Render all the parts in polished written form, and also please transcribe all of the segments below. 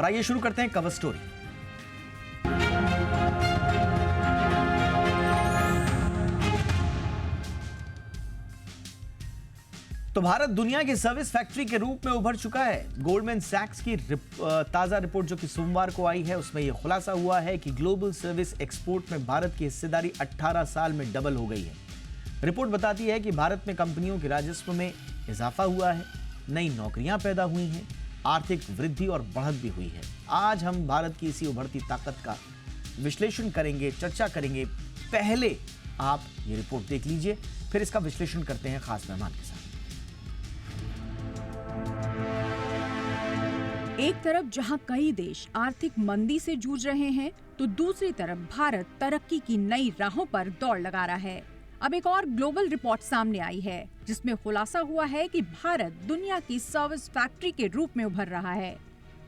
और आइए शुरू करते हैं कवर स्टोरी। तो भारत दुनिया की सर्विस फैक्ट्री के रूप में उभर चुका है। गोल्डमैन सैक्स की ताजा रिपोर्ट जो कि सोमवार को आई है, उसमें यह खुलासा हुआ है कि ग्लोबल सर्विस एक्सपोर्ट में भारत की हिस्सेदारी 18 साल में डबल हो गई है। रिपोर्ट बताती है कि भारत में कंपनियों के राजस्व में इजाफा हुआ है, नई नौकरियां पैदा हुई हैं, आर्थिक वृद्धि और बढ़त भी हुई है। आज हम भारत की इसी उभरती ताकत का विश्लेषण करेंगे, चर्चा करेंगे। पहले आप ये रिपोर्ट देख लीजिए, फिर इसका विश्लेषण करते हैं खास मेहमान के साथ। एक तरफ जहां कई देश आर्थिक मंदी से जूझ रहे हैं, तो दूसरी तरफ भारत तरक्की की नई राहों पर दौड़ लगा रहा है। अब एक और ग्लोबल रिपोर्ट सामने आई है, जिसमें खुलासा हुआ है कि भारत दुनिया की सर्विस फैक्ट्री के रूप में उभर रहा है।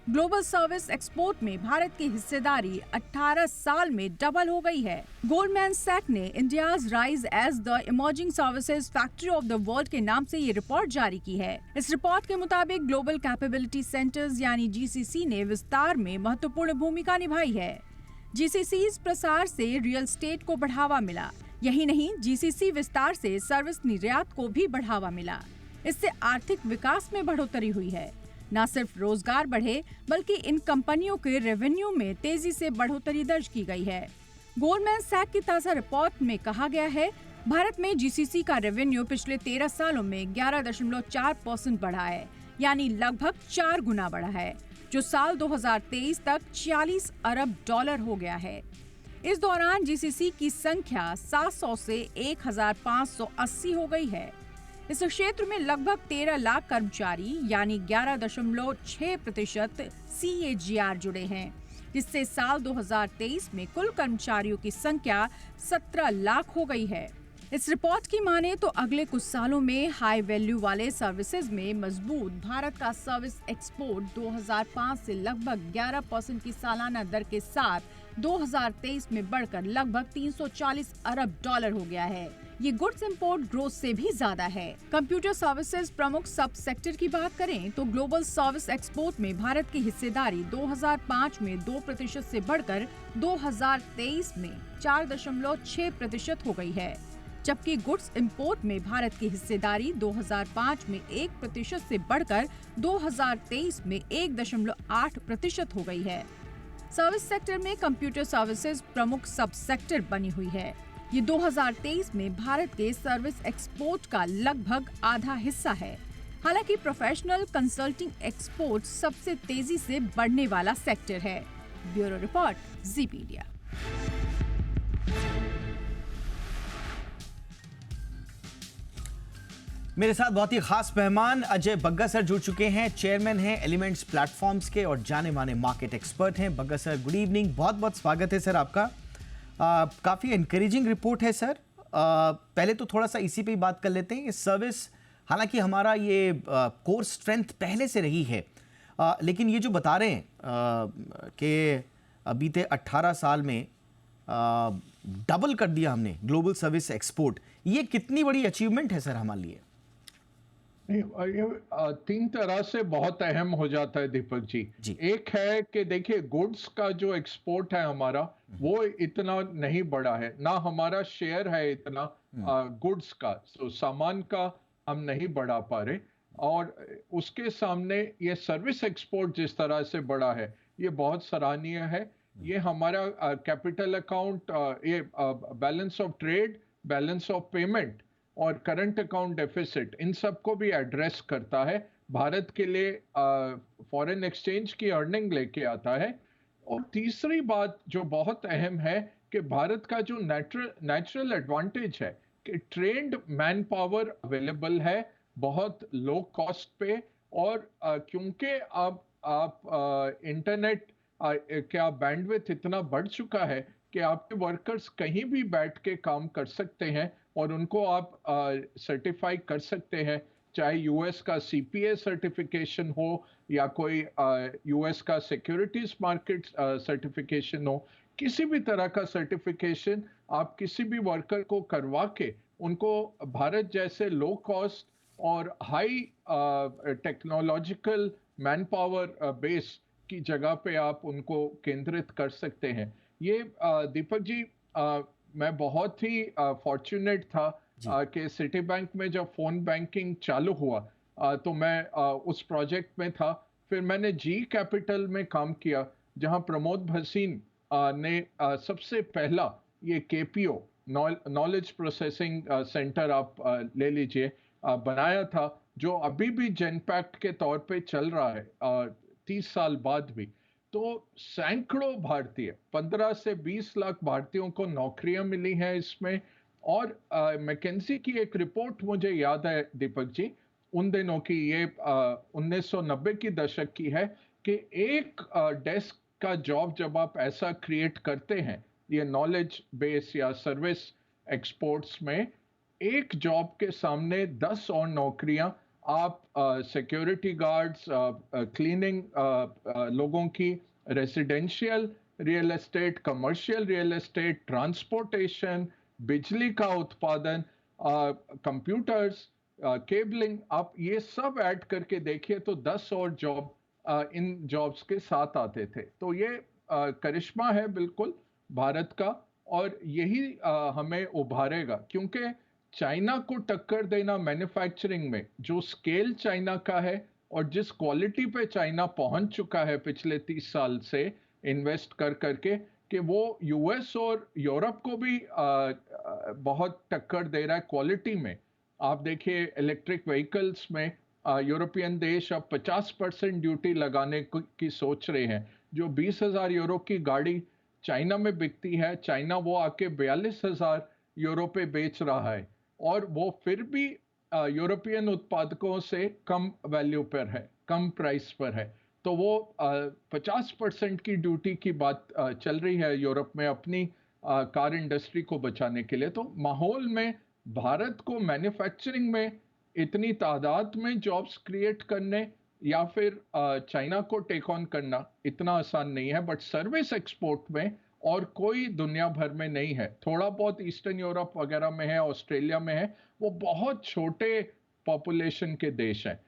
ग्लोबल सर्विस एक्सपोर्ट में भारत की हिस्सेदारी 18 साल में डबल हो गई है। गोल्डमैन सैक ने India's rise as the emerging services factory of the world के नाम से ये रिपोर्ट जारी की है। इस रिपोर्ट के मुताबिक ग्लोबल कैपेबिलिटी सेंटर्स यानी GCC ने विस्तार में महत्वपूर्ण भूमिका निभाई है। GCCs प्रसार से रियल एस्टेट को बढ़ावा मिला। यही नहीं, GCC विस्तार से सर्विस निर्यात को भी बढ़ावा मिला। इससे आर्थिक विकास में बढ़ोतरी हुई है। न सिर्फ रोजगार बढ़े, बल्कि इन कंपनियों के रेवेन्यू में तेजी से बढ़ोतरी दर्ज की गई है। गोल्डमैन सैक की ताजा रिपोर्ट में कहा गया है, भारत में GCC का रेवेन्यू पिछले 13 सालों में 11.4% बढ़ा है, यानी लगभग 4 गुना बढ़ा है, जो साल 2023 तक $46 अरब हो गया है। इस दौरान GCC की संख्या 700 से 1580 हो गई है। इस क्षेत्र में लगभग 13 लाख कर्मचारी यानी 11.6% CAGR जुड़े हैं, जिससे साल 2023 में कुल कर्मचारियों की संख्या 17 लाख हो गई है। इस रिपोर्ट की माने तो अगले कुछ सालों में हाई वैल्यू वाले सर्विसेज में मजबूत भारत का सर्विस एक्सपोर्ट 2005 से लगभग 11% की सालाना दर के साथ 2023 में बढ़कर लगभग $340 अरब हो गया है। ये गुड्स इंपोर्ट ग्रोथ से भी ज्यादा है। कंप्यूटर सर्विसेज प्रमुख सब सेक्टर की बात करें तो ग्लोबल सर्विस एक्सपोर्ट में भारत की हिस्सेदारी 2005 में 2% से बढ़कर 2023 में 4.6% हो गई है, जबकि गुड्स इंपोर्ट में भारत की हिस्सेदारी 2005 में 1% से बढ़कर 2023 में 1.8% हो गई है। सर्विस सेक्टर में कंप्यूटर सर्विसेज प्रमुख सब सेक्टर बनी हुई है। ये 2023 में भारत के सर्विस एक्सपोर्ट का लगभग आधा हिस्सा है। हालांकि प्रोफेशनल कंसल्टिंग एक्सपोर्ट सबसे तेजी से बढ़ने वाला सेक्टर है। ब्यूरो रिपोर्ट, ज़ी मीडिया। मेरे साथ बहुत ही खास मेहमान अजय बग्गा सर जुड़ चुके हैं। चेयरमैन हैं एलिमेंट्स प्लेटफॉर्म्स के और जाने माने मार्केट एक्सपर्ट हैं। बग्गा सर, गुड इवनिंग, बहुत बहुत स्वागत है सर आपका। काफ़ी एनकरेजिंग रिपोर्ट है सर। पहले तो थोड़ा सा इसी पे ही बात कर लेते हैं। ये सर्विस, हालांकि हमारा ये कोर स्ट्रेंथ पहले से रही है, लेकिन ये जो बता रहे हैं कि बीते 18 साल में डबल कर दिया हमने ग्लोबल सर्विस एक्सपोर्ट, ये कितनी बड़ी अचीवमेंट है सर हमारे लिए? ये 3 तरह से बहुत अहम हो जाता है दीपक जी। एक है कि देखिए, गुड्स का जो एक्सपोर्ट है हमारा, वो इतना नहीं बढ़ा है, ना हमारा शेयर है इतना गुड्स का, तो सामान का हम नहीं बढ़ा पा रहे। और उसके सामने ये सर्विस एक्सपोर्ट जिस तरह से बढ़ा है, ये बहुत सराहनीय है। ये हमारा कैपिटल अकाउंट, ये balance of trade, balance of payment और करंट अकाउंट डेफिसिट, इन सबको भी एड्रेस करता है। भारत के लिए फॉरेन एक्सचेंज की अर्निंग लेके आता है। और तीसरी बात जो बहुत अहम है कि भारत का जो नेचुरल एडवांटेज है कि ट्रेंड मैन पावर अवेलेबल है बहुत लो कॉस्ट पे। और क्योंकि अब आप इंटरनेट क्या बैंडविड्थ इतना बढ़ चुका है कि आपके वर्कर्स कहीं भी बैठ के काम कर सकते हैं और उनको आप सर्टिफाई कर सकते हैं, चाहे यूएस का CPA सर्टिफिकेशन हो या कोई यूएस का सिक्योरिटीज मार्केट सर्टिफिकेशन हो। किसी भी तरह का सर्टिफिकेशन आप किसी भी वर्कर को करवा के उनको भारत जैसे लो कॉस्ट और high technological man power base की जगह पे आप उनको केंद्रित कर सकते हैं। ये दीपक जी, मैं बहुत ही फॉर्चुनेट था जी। कि सिटी बैंक में जब फ़ोन बैंकिंग चालू हुआ, तो मैं उस प्रोजेक्ट में था। फिर मैंने जी कैपिटल में काम किया, जहां प्रमोद भसीन ने सबसे पहला ये केपीओ, नॉलेज प्रोसेसिंग सेंटर आप ले लीजिए, बनाया था, जो अभी भी जेनपैक्ट के तौर पे चल रहा है 30 साल बाद भी। तो सैकड़ों भारतीय, 15 से 20 लाख भारतीयों को नौकरियां मिली हैं इसमें। और मैकेंजी की एक रिपोर्ट मुझे याद है दीपक जी, उन दिनों की, ये 1990 की दशक की है, कि एक डेस्क का जॉब जब आप ऐसा क्रिएट करते हैं, ये नॉलेज बेस या सर्विस एक्सपोर्ट्स में, एक जॉब के सामने 10 और नौकरियां, आप सिक्योरिटी गार्ड्स, क्लीनिंग लोगों की, residential real estate, commercial real estate, transportation, बिजली का उत्पादन, कंप्यूटर्स, केबलिंग, आप ये सब ऐड करके देखिए तो 10 और जॉब इन जॉब्स के साथ आते थे। तो ये करिश्मा है बिल्कुल भारत का, और यही हमें उभारेगा, क्योंकि चाइना को टक्कर देना मैन्युफैक्चरिंग में, जो स्केल चाइना का है और जिस क्वालिटी पे चाइना पहुंच चुका है पिछले 30 साल से इन्वेस्ट कर करके, कि वो यूएस और यूरोप को भी बहुत टक्कर दे रहा है क्वालिटी में। आप देखिए इलेक्ट्रिक व्हीकल्स में यूरोपियन देश अब 50% ड्यूटी लगाने की सोच रहे हैं। जो 20,000 यूरो की गाड़ी चाइना में बिकती है, चाइना वो आके 42,000 यूरो पे बेच रहा है, और वो फिर भी यूरोपियन उत्पादकों से कम वैल्यू पर है, कम प्राइस पर है। तो वो 50% की ड्यूटी की बात चल रही है यूरोप में अपनी कार इंडस्ट्री को बचाने के लिए। तो माहौल में भारत को मैन्युफैक्चरिंग में इतनी तादाद में जॉब्स क्रिएट करने, या फिर चाइना को टेक ऑन करना इतना आसान नहीं है, बट सर्विस एक्सपोर्ट में और कोई दुनिया भर में नहीं है। थोड़ा बहुत ईस्टर्न यूरोप वगैरह में है, ऑस्ट्रेलिया में है, वो बहुत छोटे पॉपुलेशन के देश हैं।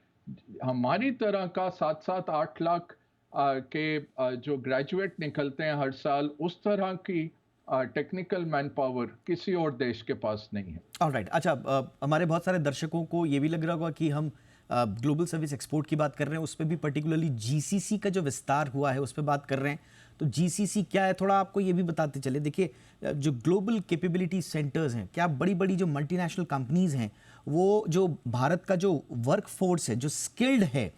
हमारी तरह का 7-8 लाख के जो ग्रेजुएट निकलते हैं हर साल, उस तरह की टेक्निकल मैन पावर किसी और देश के पास नहीं है। ऑलराइट, अच्छा, हमारे बहुत सारे दर्शकों को ये भी लग रहा होगा कि हम ग्लोबल सर्विस एक्सपोर्ट की बात कर रहे हैं, उस पर भी पर्टिकुलरली जीसीसी का जो विस्तार हुआ है उस पर बात कर रहे हैं। तो जीसीसी क्या है, थोड़ा आपको ये भी बताते चले। देखिए, जो ग्लोबल कैपेबिलिटी सेंटर्स हैं, क्या बड़ी बड़ी जो मल्टीनेशनल कंपनीज हैं, वो जो भारत का जो वर्क फोर्स है, जो स्किल्ड है,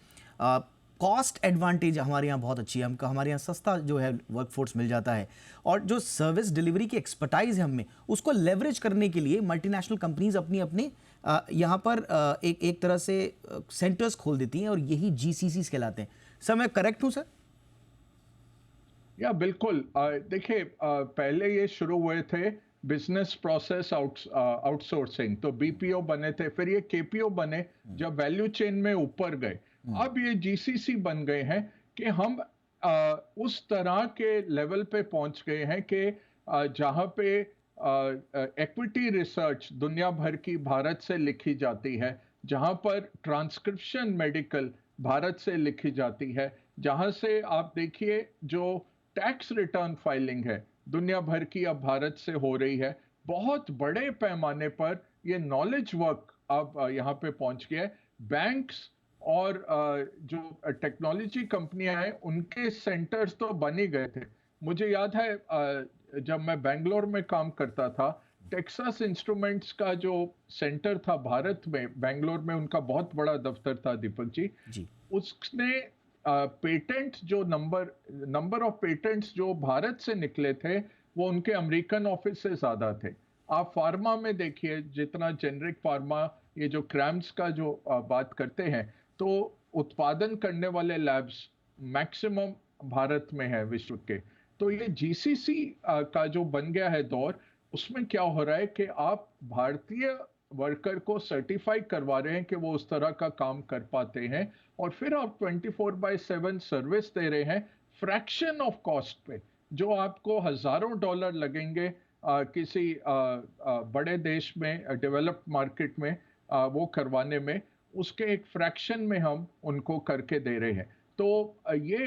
कॉस्ट एडवांटेज हमारे यहाँ बहुत अच्छी है, हमको हमारे यहाँ सस्ता जो है वर्क फोर्स मिल जाता है, और जो सर्विस डिलीवरी की एक्सपर्टाइज है हमें, उसको लेवरेज करने के लिए मल्टीनेशनल कंपनीज अपनी अपने यहाँ पर एक तरह से सेंटर्स खोल देती हैं, और यही जीसीसी कहलाते हैं। सर, मैं करेक्ट हूँ सर? या बिल्कुल, देखिए, पहले ये शुरू हुए थे बिजनेस प्रोसेस आउटसोर्सिंग, तो बीपीओ बने थे, फिर ये केपीओ बने जब वैल्यू चेन में ऊपर गए। अब ये जीसीसी बन गए हैं कि हम उस तरह के लेवल पे पहुंच गए हैं कि जहां पे इक्विटी रिसर्च दुनिया भर की भारत से लिखी जाती है, जहां पर ट्रांसक्रिप्शन मेडिकल भारत से लिखी जाती है, जहां से आप देखिए जो टैक्स रिटर्न फाइलिंग है दुनिया भर की अब भारत से हो रही है। बहुत बड़े पैमाने पर ये नॉलेज वर्क अब यहाँ पे पहुंच गया है। बैंक्स और जो टेक्नोलॉजी कंपनियां हैं, उनके सेंटर्स तो बन ही गए थे। मुझे याद है जब मैं बेंगलोर में काम करता था, टेक्सास इंस्ट्रूमेंट्स का जो सेंटर था भारत में, बेंगलोर में उनका बहुत बड़ा दफ्तर था दीपक जी। उसने पेटेंट जो नंबर ऑफ पेटेंट्स जो भारत से निकले थे, वो उनके अमेरिकन ऑफिस से ज्यादा थे। आप फार्मा में देखिए, जितना जेनरिक फार्मा, ये जो क्रैम्स का जो बात करते हैं, तो उत्पादन करने वाले लैब्स मैक्सिमम भारत में है विश्व के। तो ये जीसीसी का जो बन गया है दौर, उसमें क्या हो रहा है कि आप भारतीय वर्कर को सर्टिफाई करवा रहे हैं कि वो उस तरह का काम कर पाते हैं, और फिर आप 24/7 सर्विस दे रहे हैं फ्रैक्शन ऑफ कॉस्ट पे। जो आपको हजारों डॉलर लगेंगे किसी बड़े देश में, डेवलप्ड मार्केट में वो करवाने में, उसके एक फ्रैक्शन में हम उनको करके दे रहे हैं। तो ये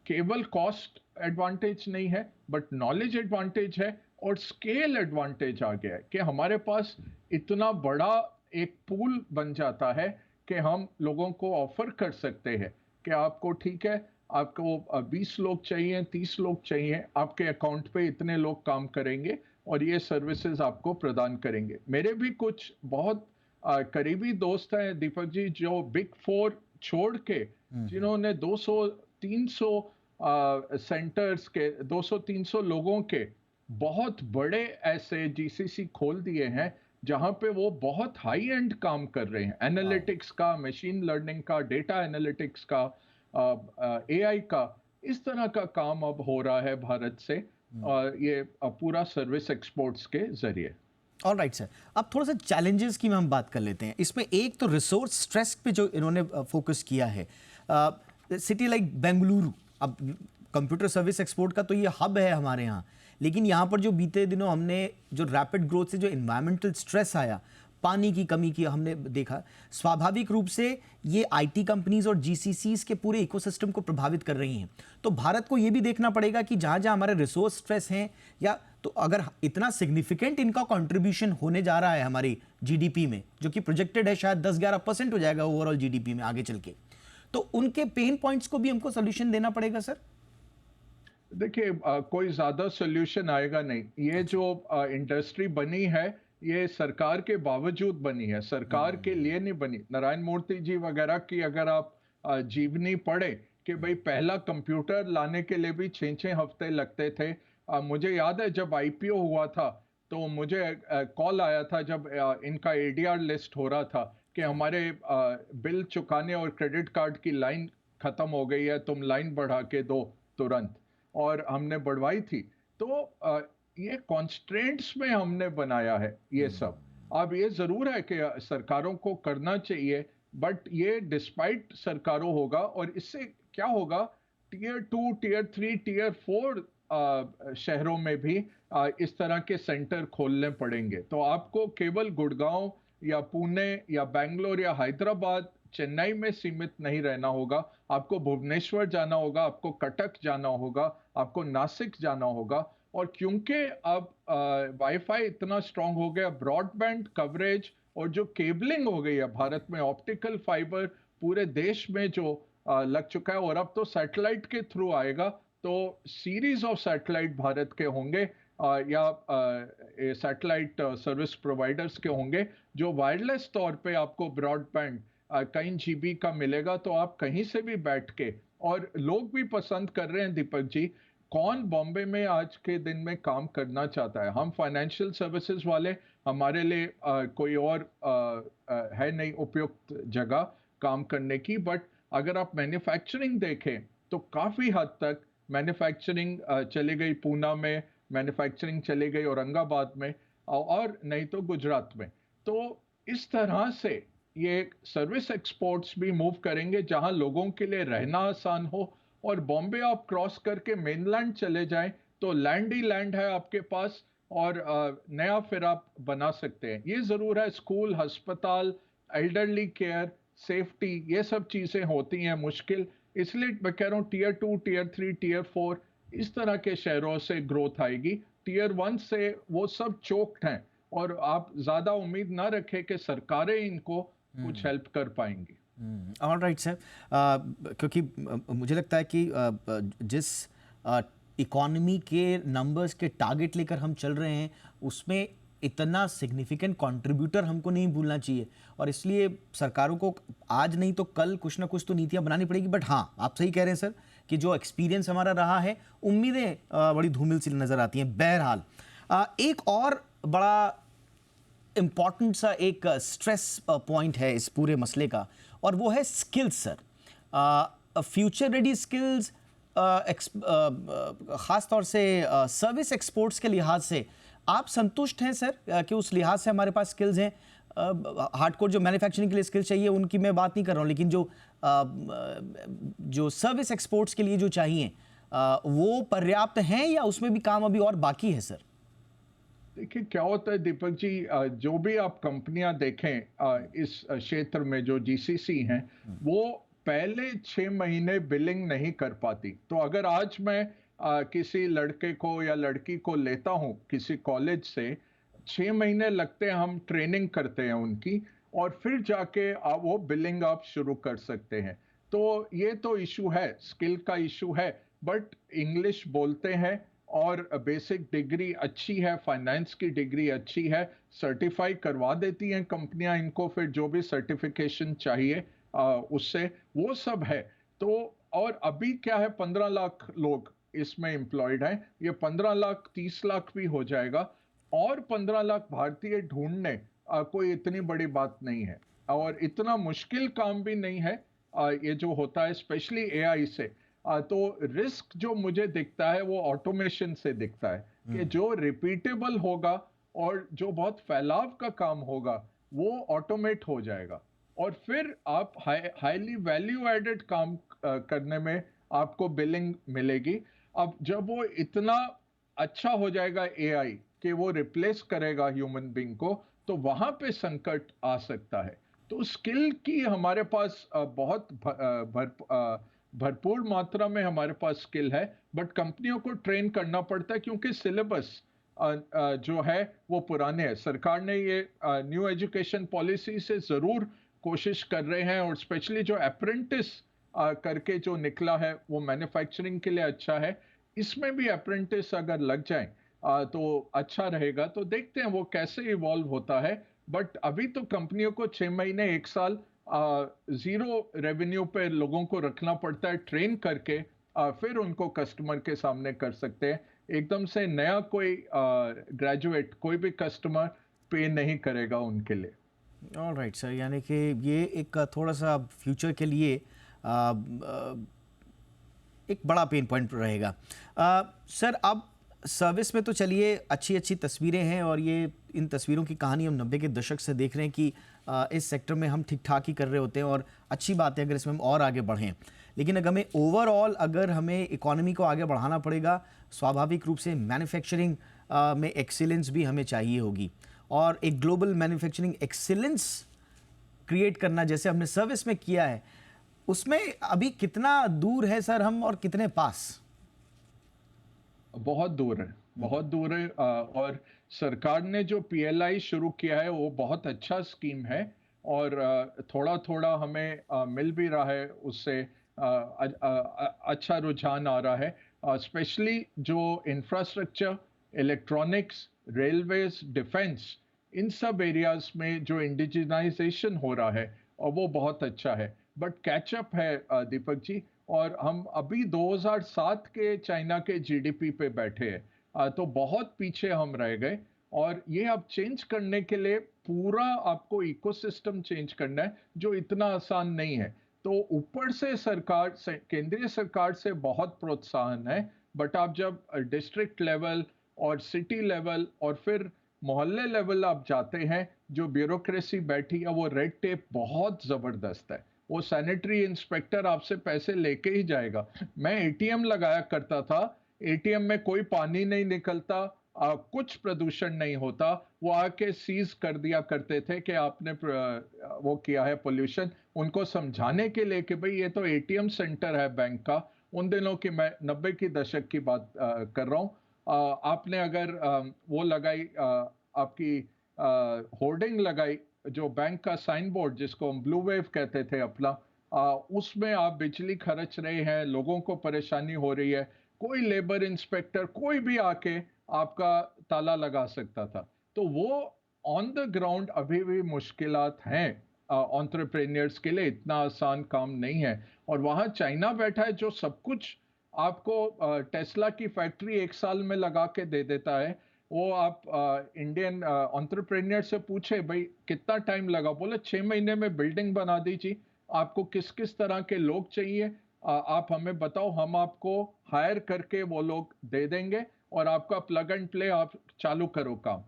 केवल कॉस्ट एडवांटेज नहीं है, बट नॉलेज एडवांटेज है और स्केल एडवांटेज आ गया है कि हमारे पास इतना बड़ा एक पूल बन जाता है कि हम लोगों को ऑफर कर सकते हैं कि आपको ठीक है, आपको 20 लोग चाहिए, 30 लोग चाहिए, आपके अकाउंट पे इतने लोग काम करेंगे और ये सर्विसेज आपको प्रदान करेंगे। मेरे भी कुछ बहुत करीबी दोस्त हैं दीपक जी, जो बिग फोर छोड़ के जिन्होंने 200-300 सेंटर्स के 200-300 लोगों के बहुत बड़े ऐसे जीसीसी खोल दिए हैं जहां पे वो बहुत हाई एंड काम कर रहे हैं, एनालिटिक्स का, मशीन लर्निंग का, डेटा एनालिटिक्स का, एआई का। इस तरह का काम अब हो रहा है भारत से, ये पूरा सर्विस एक्सपोर्ट्स के जरिए। ऑल राइट सर, अब थोड़ा सा चैलेंजेस की हम बात कर लेते हैं। इसमें एक तो रिसोर्स स्ट्रेस पे जो इन्होंने फोकस किया है। सिटी लाइक बेंगलुरु, अब कंप्यूटर सर्विस एक्सपोर्ट का तो ये हब है हमारे यहाँ, लेकिन यहाँ पर जो बीते दिनों हमने जो रैपिड ग्रोथ से जो इन्वायरमेंटल स्ट्रेस आया, पानी की कमी की हमने देखा, स्वाभाविक रूप से ये आईटी कंपनीज और जीसीसीज के पूरे इकोसिस्टम को प्रभावित कर रही हैं। तो भारत को ये भी देखना पड़ेगा कि जहाँ जहाँ हमारे रिसोर्स स्ट्रेस हैं, या तो अगर इतना सिग्निफिकेंट इनका कंट्रीब्यूशन होने जा रहा है हमारी जीडीपी में, जो कि प्रोजेक्टेड है शायद 10-11% हो जाएगा ओवरऑल जीडीपी में आगे चल के, तो उनके पेन पॉइंट्स को भी हमको सोल्यूशन देना पड़ेगा सर। देखिए, कोई ज्यादा सोल्यूशन आएगा नहीं। ये जो इंडस्ट्री बनी है, ये सरकार के बावजूद बनी है, सरकार के लिए नहीं बनी। नारायण मूर्ति जी वगैरह की अगर आप जीवनी पढ़े कि भाई पहला कंप्यूटर लाने के लिए भी 6-6 हफ्ते लगते थे। मुझे याद है जब आईपीओ हुआ था तो मुझे कॉल आया था जब इनका एडीआर लिस्ट हो रहा था कि हमारे बिल चुकाने और क्रेडिट कार्ड की लाइन खत्म हो गई है, तुम लाइन बढ़ा के दो तुरंत, और हमने बढ़वाई थी। तो ये कॉन्स्ट्रेंट्स में हमने बनाया है ये सब। अब ये जरूर है कि सरकारों को करना चाहिए, बट ये डिस्पाइट सरकारों होगा, और इससे क्या होगा, टीयर 2, टीयर 3, टीयर 4 शहरों में भी इस तरह के सेंटर खोलने पड़ेंगे। तो आपको केवल गुड़गांव या पुणे या बेंगलोर या हैदराबाद, चेन्नई में सीमित नहीं रहना होगा। आपको भुवनेश्वर जाना होगा, आपको कटक जाना होगा, आपको नासिक जाना होगा। और क्योंकि अब वाईफाई इतना स्ट्रांग हो गया, ब्रॉडबैंड कवरेज और जो केबलिंग हो गई है भारत में, ऑप्टिकल फाइबर पूरे देश में जो लग चुका है, और अब तो सैटेलाइट के थ्रू आएगा। तो सीरीज ऑफ सैटेलाइट भारत के होंगे या सैटेलाइट सर्विस प्रोवाइडर्स के होंगे, जो वायरलेस तौर पे आपको ब्रॉडबैंड कई जीबी का मिलेगा। तो आप कहीं से भी बैठ के, और लोग भी पसंद कर रहे हैं दीपक जी, कौन बॉम्बे में आज के दिन में काम करना चाहता है? हम फाइनेंशियल सर्विसेज वाले, हमारे लिए कोई और है नहीं उपयुक्त जगह काम करने की। बट अगर आप मैन्युफैक्चरिंग देखें तो काफ़ी हद तक मैन्युफैक्चरिंग चली गई पूना में, मैन्युफैक्चरिंग चली गई औरंगाबाद में, और नहीं तो गुजरात में। तो इस तरह से ये सर्विस एक्सपोर्ट्स भी मूव करेंगे जहां लोगों के लिए रहना आसान हो। और बॉम्बे आप क्रॉस करके मेनलैंड चले जाएं तो लैंड ही लैंड है आपके पास, और नया फिर आप बना सकते हैं। ये ज़रूर है, स्कूल, अस्पताल, एल्डरली केयर, सेफ्टी, ये सब चीज़ें होती हैं मुश्किल। इसलिए मैं कह रहा हूँ टीयर 2, टीयर 3, टीयर 4 इस तरह के शहरों से ग्रोथ आएगी। टीयर 1 से वो सब चोक्ड हैं, और आप ज़्यादा उम्मीद ना रखें कि सरकारें इनको कुछ हेल्प कर पाएंगी। ऑल राइट सर, क्योंकि मुझे लगता है कि जिस इकोनॉमी के नंबर्स के टारगेट लेकर हम चल रहे हैं, उसमें इतना सिग्निफिकेंट कंट्रीब्यूटर हमको नहीं भूलना चाहिए, और इसलिए सरकारों को आज नहीं तो कल कुछ ना कुछ तो नीतियां बनानी पड़ेगी। बट हाँ, आप सही कह रहे हैं सर कि जो एक्सपीरियंस हमारा रहा है, उम्मीदें बड़ी धूमिल सी नज़र आती हैं। बहरहाल एक और बड़ा इम्पॉर्टेंट सा एक स्ट्रेस पॉइंट है इस पूरे मसले का, और वो है skills sir. Future ready skills, ख़ास तौर से सर्विस एक्सपोर्ट्स के लिहाज से आप संतुष्ट हैं सर कि उस लिहाज से हमारे पास स्किल्स हैं? हार्डकोर जो मैन्युफैक्चरिंग के लिए स्किल्स चाहिए उनकी मैं बात नहीं कर रहा हूँ, लेकिन जो सर्विस एक्सपोर्ट्स के लिए जो चाहिए वो पर्याप्त हैं, या उसमें भी काम अभी और बाकी है सर? देखिए क्या होता है दीपक जी, जो भी आप कंपनियां देखें इस क्षेत्र में जो जीसीसी हैं, वो पहले 6 महीने बिलिंग नहीं कर पाती। तो अगर आज मैं किसी लड़के को या लड़की को लेता हूं किसी कॉलेज से, 6 महीने लगते हैं, हम ट्रेनिंग करते हैं उनकी, और फिर जाके वो बिलिंग आप शुरू कर सकते हैं। तो ये तो इशू है, स्किल का इशू है, बट इंग्लिश बोलते हैं और बेसिक डिग्री अच्छी है, फाइनेंस की डिग्री अच्छी है, सर्टिफाई करवा देती हैं कंपनियां इनको, फिर जो भी सर्टिफिकेशन चाहिए उससे, वो सब है। तो और अभी क्या है, 15 लाख लोग इसमें एम्प्लॉयड हैं, ये 15 लाख 30 लाख भी हो जाएगा, और 15 लाख भारतीय ढूंढने कोई इतनी बड़ी बात नहीं है, और इतना मुश्किल काम भी नहीं है ये जो होता है, स्पेशली एआई से। तो रिस्क जो मुझे दिखता है वो ऑटोमेशन से दिखता है, कि जो रिपीटेबल होगा और जो बहुत फैलाव का काम होगा वो ऑटोमेट हो जाएगा, और फिर आप हाईली वैल्यू एडेड काम करने में आपको बिलिंग मिलेगी। अब जब वो इतना अच्छा हो जाएगा एआई कि वो रिप्लेस करेगा ह्यूमन बीइंग को, तो वहां पे संकट आ सकता है। तो स्किल की हमारे पास बहुत भरपूर मात्रा में हमारे पास स्किल है, बट कंपनियों को ट्रेन करना पड़ता है, क्योंकि सिलेबस जो है वो पुराने हैं। सरकार ने ये न्यू एजुकेशन पॉलिसी से जरूर कोशिश कर रहे हैं, और स्पेशली जो अप्रेंटिस करके जो निकला है वो मैन्युफैक्चरिंग के लिए अच्छा है। इसमें भी अप्रेंटिस अगर लग जाए तो अच्छा रहेगा। तो देखते हैं वो कैसे इवॉल्व होता है, बट अभी तो कंपनियों को 6 महीने 1 साल जीरो रेवेन्यू पे लोगों को रखना पड़ता है, ट्रेन करके फिर उनको कस्टमर के सामने कर सकते हैं। एकदम से नया कोई ग्रेजुएट, कोई भी कस्टमर पे नहीं करेगा उनके लिए। ऑल राइट सर, यानी कि ये एक थोड़ा सा फ्यूचर के लिए एक बड़ा पेन पॉइंट रहेगा। सर, अब सर्विस में तो चलिए अच्छी अच्छी तस्वीरें हैं, और ये इन तस्वीरों की कहानी हम 90 के दशक से देख रहे हैं कि इस सेक्टर में हम ठीक ठाक ही कर रहे होते हैं, और अच्छी बात है अगर इसमें हम और आगे बढ़ें। लेकिन अगर हमें ओवरऑल अगर हमें इकोनॉमी को आगे बढ़ाना पड़ेगा, स्वाभाविक रूप से मैन्युफैक्चरिंग में एक्सीलेंस भी हमें चाहिए होगी, और एक ग्लोबल मैन्युफैक्चरिंग एक्सीलेंस क्रिएट करना जैसे हमने सर्विस में किया है, उसमें अभी कितना दूर है सर हम, और कितने पास? बहुत दूर है, बहुत दूर है। और सरकार ने जो पीएलआई शुरू किया है वो बहुत अच्छा स्कीम है, और थोड़ा थोड़ा हमें मिल भी रहा है उससे, अच्छा रुझान आ रहा है। स्पेशली जो इंफ्रास्ट्रक्चर, इलेक्ट्रॉनिक्स, रेलवेज, डिफेंस, इन सब एरियाज में जो इंडिजिनाइजेशन हो रहा है, और वो बहुत अच्छा है। बट कैचअप है दीपक जी, और हम अभी 2007 के चाइना के जीडीपी पे बैठे हैं, तो बहुत पीछे हम रह गए, और ये अब चेंज करने के लिए पूरा आपको इकोसिस्टम चेंज करना है, जो इतना आसान नहीं है। तो ऊपर से सरकार से, केंद्रीय सरकार से बहुत प्रोत्साहन है, बट आप जब डिस्ट्रिक्ट लेवल और सिटी लेवल और फिर मोहल्ले लेवल आप जाते हैं, जो ब्यूरोक्रेसी बैठी है, वो रेड टेप बहुत जबरदस्त है। वो सैनिटरी इंस्पेक्टर आपसे पैसे लेके ही जाएगा। मैं एटीएम लगाया करता था, एटीएम में कोई पानी नहीं निकलता, कुछ प्रदूषण नहीं होता, वो आके सीज कर दिया करते थे कि आपने वो किया है पोल्यूशन। उनको समझाने के लिए कि भाई ये तो एटीएम सेंटर है बैंक का, उन दिनों की, मैं 90 की दशक की बात कर रहा हूँ। आपने अगर वो लगाई, आपकी होर्डिंग लगाई, जो बैंक का साइन बोर्ड जिसको हम ब्लू वेव कहते थे अपना, उसमें आप बिजली खर्च रहे हैं, लोगों को परेशानी हो रही है, कोई लेबर इंस्पेक्टर कोई भी आके आपका ताला लगा सकता था। तो वो ऑन द ग्राउंड अभी भी मुश्किलात हैं एंटरप्रेन्योर्स के लिए, इतना आसान काम नहीं है। और वहाँ चाइना बैठा है जो सब कुछ आपको, टेस्ला की फैक्ट्री 1 साल में लगा के दे देता है। वो आप इंडियन एंटरप्रेन्योर से पूछे भाई कितना टाइम लगा, बोले 6 महीने में बिल्डिंग बना दीजिए, आपको किस किस तरह के लोग चाहिए आप हमें बताओ, हम आपको हायर करके वो लोग दे देंगे, और आपका प्लग एंड प्ले, आप चालू करो काम।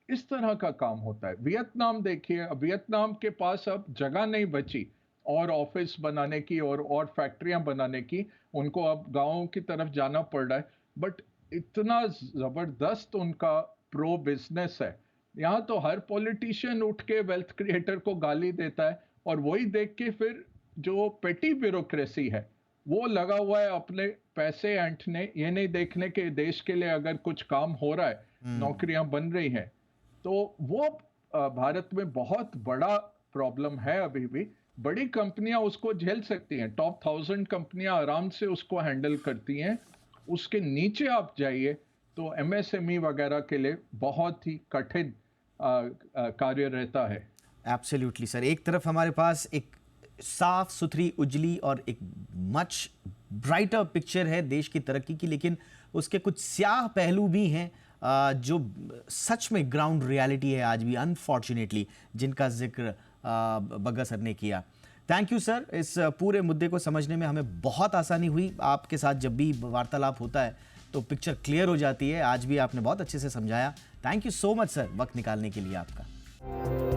इस तरह का काम होता है। वियतनाम देखिए, वियतनाम के पास अब जगह नहीं बची और ऑफिस बनाने की और फैक्ट्रियां बनाने की, उनको अब गांवों की तरफ जाना पड़ रहा है, बट इतना जबरदस्त उनका प्रो बिजनेस है। यहाँ तो हर पॉलिटिशियन उठ के वेल्थ क्रिएटर को गाली देता है, और वही देख के फिर जो पेटी ब्यूरोक्रेसी है वो लगा हुआ है अपने पैसे ऐंठने, ये नहीं देखने के देश के लिए अगर कुछ काम हो रहा है, नौकरियां बन रही हैं, तो वो भारत में बहुत बड़ा प्रॉब्लम है अभी भी। बड़ी कंपनियां उसको झेल सकती हैं, टॉप 1000 कंपनियां आराम से उसको हैंडल करती हैं। उसके नीचे आप जाइए तो एमएसएमई वगैरह के लिए बहुत ही कठिन कार्य रहता है। एब्सोल्युटली सर, एक तरफ हमारे पास एक साफ सुथरी उजली और एक मच ब्राइटर पिक्चर है देश की तरक्की की, लेकिन उसके कुछ स्याह पहलू भी हैं जो सच में ग्राउंड रियलिटी है आज भी, अनफॉर्चुनेटली, जिनका जिक्र बग्गा सर ने किया। थैंक यू सर, इस पूरे मुद्दे को समझने में हमें बहुत आसानी हुई। आपके साथ जब भी वार्तालाप होता है तो पिक्चर क्लियर हो जाती है। आज भी आपने बहुत अच्छे से समझाया। Thank you so much sir, वक्त निकालने के लिए आपका।